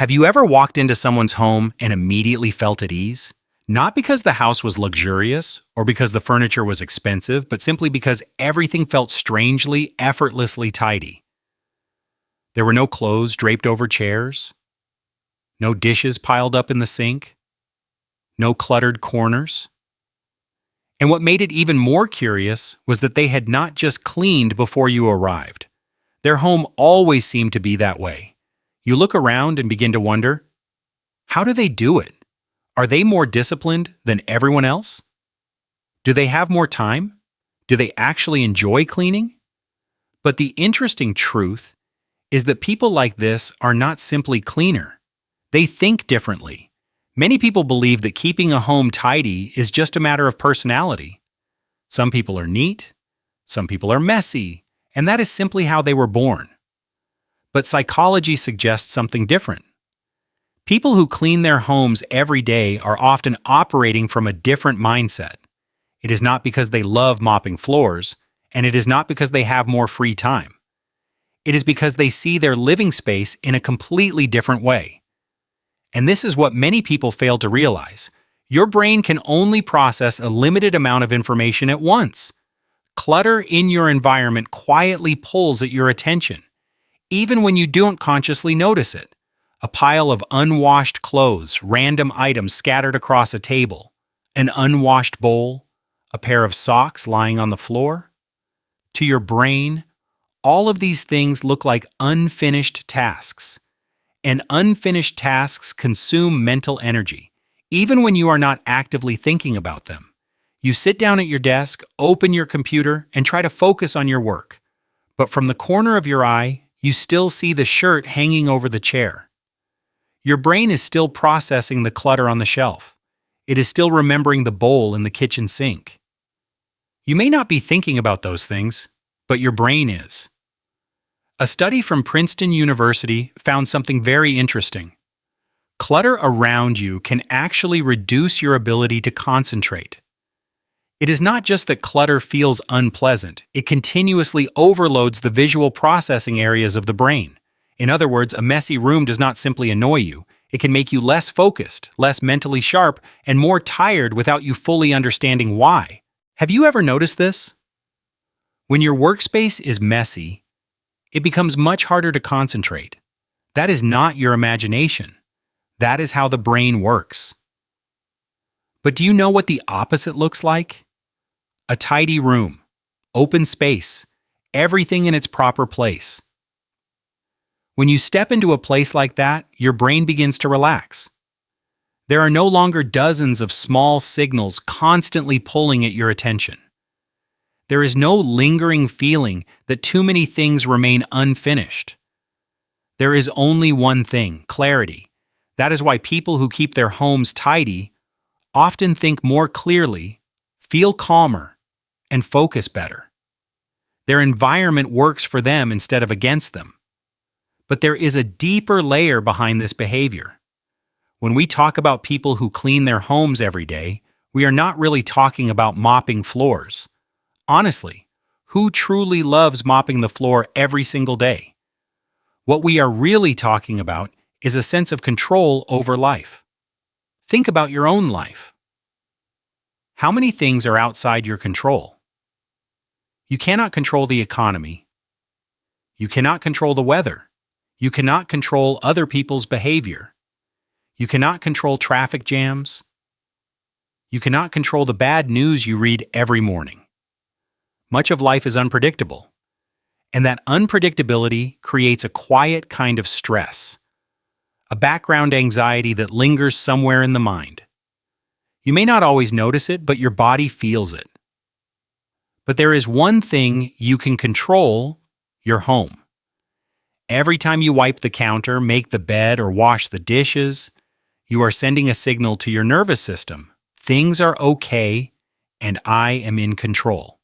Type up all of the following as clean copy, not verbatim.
Have you ever walked into someone's home and immediately felt at ease? Not because the house was luxurious or because the furniture was expensive, but simply because everything felt strangely, effortlessly tidy. There were no clothes draped over chairs, no dishes piled up in the sink, no cluttered corners. And what made it even more curious was that they had not just cleaned before you arrived. Their home always seemed to be that way. You look around and begin to wonder, how do they do it? Are they more disciplined than everyone else? Do they have more time? Do they actually enjoy cleaning? But the interesting truth is that people like this are not simply cleaner. They think differently. Many people believe that keeping a home tidy is just a matter of personality. Some people are neat, some people are messy, and that is simply how they were born. But psychology suggests something different. People who clean their homes every day are often operating from a different mindset. It is not because they love mopping floors, and it is not because they have more free time. It is because they see their living space in a completely different way. And this is what many people fail to realize. Your brain can only process a limited amount of information at once. Clutter in your environment quietly pulls at your attention, even when you don't consciously notice it. A pile of unwashed clothes, random items scattered across a table, an unwashed bowl, a pair of socks lying on the floor. To your brain, all of these things look like unfinished tasks. And unfinished tasks consume mental energy, even when you are not actively thinking about them. You sit down at your desk, open your computer, and try to focus on your work. But from the corner of your eye, you still see the shirt hanging over the chair. Your brain is still processing the clutter on the shelf. It is still remembering the bowl in the kitchen sink. You may not be thinking about those things, but your brain is. A study from Princeton University found something very interesting. Clutter around you can actually reduce your ability to concentrate. It is not just that clutter feels unpleasant, it continuously overloads the visual processing areas of the brain. In other words, a messy room does not simply annoy you, it can make you less focused, less mentally sharp, and more tired without you fully understanding why. Have you ever noticed this? When your workspace is messy, it becomes much harder to concentrate. That is not your imagination. That is how the brain works. But do you know what the opposite looks like? A tidy room, open space, everything in its proper place. When you step into a place like that, your brain begins to relax. There are no longer dozens of small signals constantly pulling at your attention. There is no lingering feeling that too many things remain unfinished. There is only one thing, clarity. That is why people who keep their homes tidy often think more clearly, feel calmer, and focus better. Their environment works for them instead of against them. But there is a deeper layer behind this behavior. When we talk about people who clean their homes every day, we are not really talking about mopping floors. Honestly, who truly loves mopping the floor every single day? What we are really talking about is a sense of control over life. Think about your own life. How many things are outside your control? You cannot control the economy. You cannot control the weather. You cannot control other people's behavior. You cannot control traffic jams. You cannot control the bad news you read every morning. Much of life is unpredictable, and that unpredictability creates a quiet kind of stress, a background anxiety that lingers somewhere in the mind. You may not always notice it, but your body feels it. But there is one thing you can control: your home. Every time you wipe the counter, make the bed, or wash the dishes, you are sending a signal to your nervous system. Things are okay, and I am in control.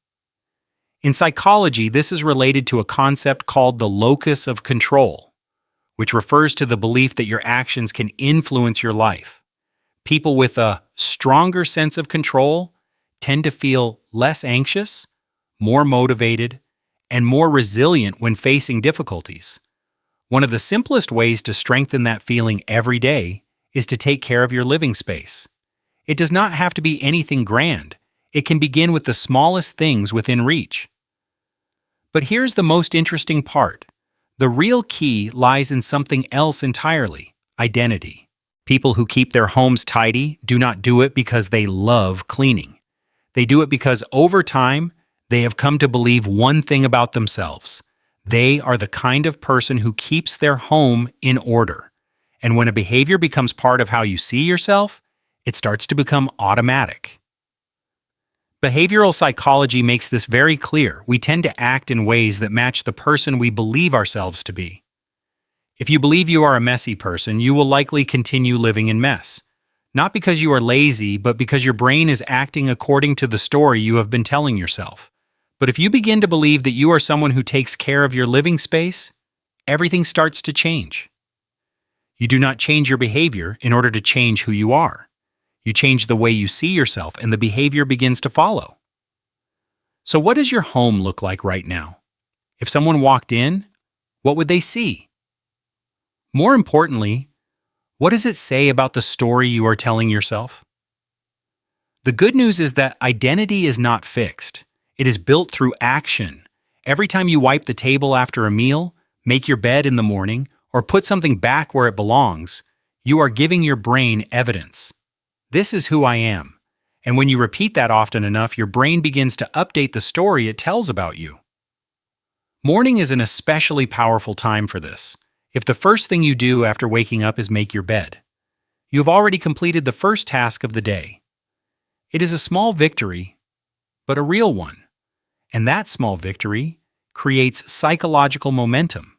In psychology, this is related to a concept called the locus of control, which refers to the belief that your actions can influence your life. People with a stronger sense of control tend to feel less anxious, more motivated, and more resilient when facing difficulties. One of the simplest ways to strengthen that feeling every day is to take care of your living space. It does not have to be anything grand. It can begin with the smallest things within reach. But here's the most interesting part. The real key lies in something else entirely: identity. People who keep their homes tidy do not do it because they love cleaning. They do it because over time, they have come to believe one thing about themselves. They are the kind of person who keeps their home in order. And when a behavior becomes part of how you see yourself, it starts to become automatic. Behavioral psychology makes this very clear. We tend to act in ways that match the person we believe ourselves to be. If you believe you are a messy person, you will likely continue living in mess. Not because you are lazy, but because your brain is acting according to the story you have been telling yourself. But if you begin to believe that you are someone who takes care of your living space, everything starts to change. You do not change your behavior in order to change who you are. You change the way you see yourself, and the behavior begins to follow. So what does your home look like right now? If someone walked in, what would they see? More importantly, what does it say about the story you are telling yourself? The good news is that identity is not fixed. It is built through action. Every time you wipe the table after a meal, make your bed in the morning, or put something back where it belongs, you are giving your brain evidence. This is who I am. And when you repeat that often enough, your brain begins to update the story it tells about you. Morning is an especially powerful time for this. If the first thing you do after waking up is make your bed, you have already completed the first task of the day. It is a small victory, but a real one. And that small victory creates psychological momentum.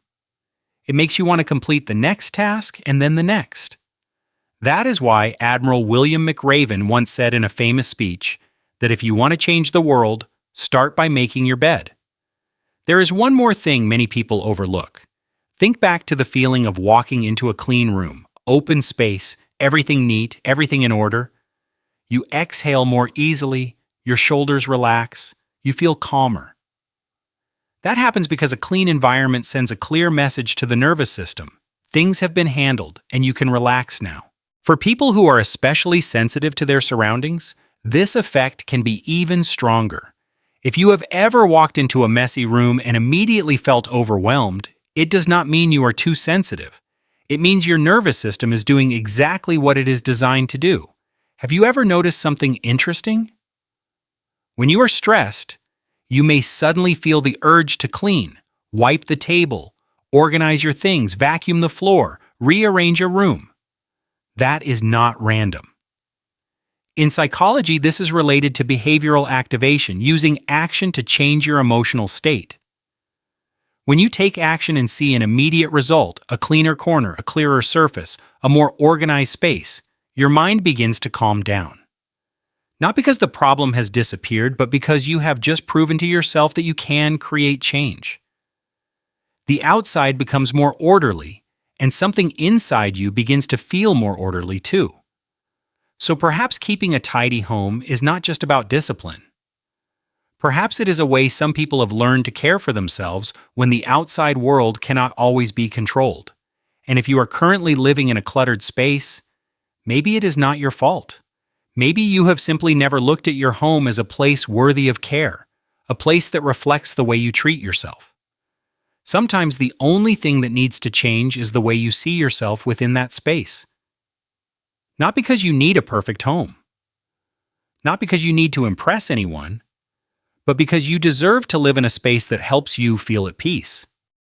It makes you want to complete the next task and then the next. That is why Admiral William McRaven once said in a famous speech that if you want to change the world, start by making your bed. There is one more thing many people overlook. Think back to the feeling of walking into a clean room, open space, everything neat, everything in order. You exhale more easily, your shoulders relax, you feel calmer. That happens because a clean environment sends a clear message to the nervous system. Things have been handled, and you can relax now. For people who are especially sensitive to their surroundings, this effect can be even stronger. If you have ever walked into a messy room and immediately felt overwhelmed, it does not mean you are too sensitive. It means your nervous system is doing exactly what it is designed to do. Have you ever noticed something interesting? When you are stressed, you may suddenly feel the urge to clean, wipe the table, organize your things, vacuum the floor, rearrange a room. That is not random. In psychology, this is related to behavioral activation, using action to change your emotional state. When you take action and see an immediate result, a cleaner corner, a clearer surface, a more organized space, your mind begins to calm down. Not because the problem has disappeared, but because you have just proven to yourself that you can create change. The outside becomes more orderly, and something inside you begins to feel more orderly too. So perhaps keeping a tidy home is not just about discipline. Perhaps it is a way some people have learned to care for themselves when the outside world cannot always be controlled. And if you are currently living in a cluttered space, maybe it is not your fault. Maybe you have simply never looked at your home as a place worthy of care, a place that reflects the way you treat yourself. Sometimes the only thing that needs to change is the way you see yourself within that space. Not because you need a perfect home. Not because you need to impress anyone, but because you deserve to live in a space that helps you feel at peace.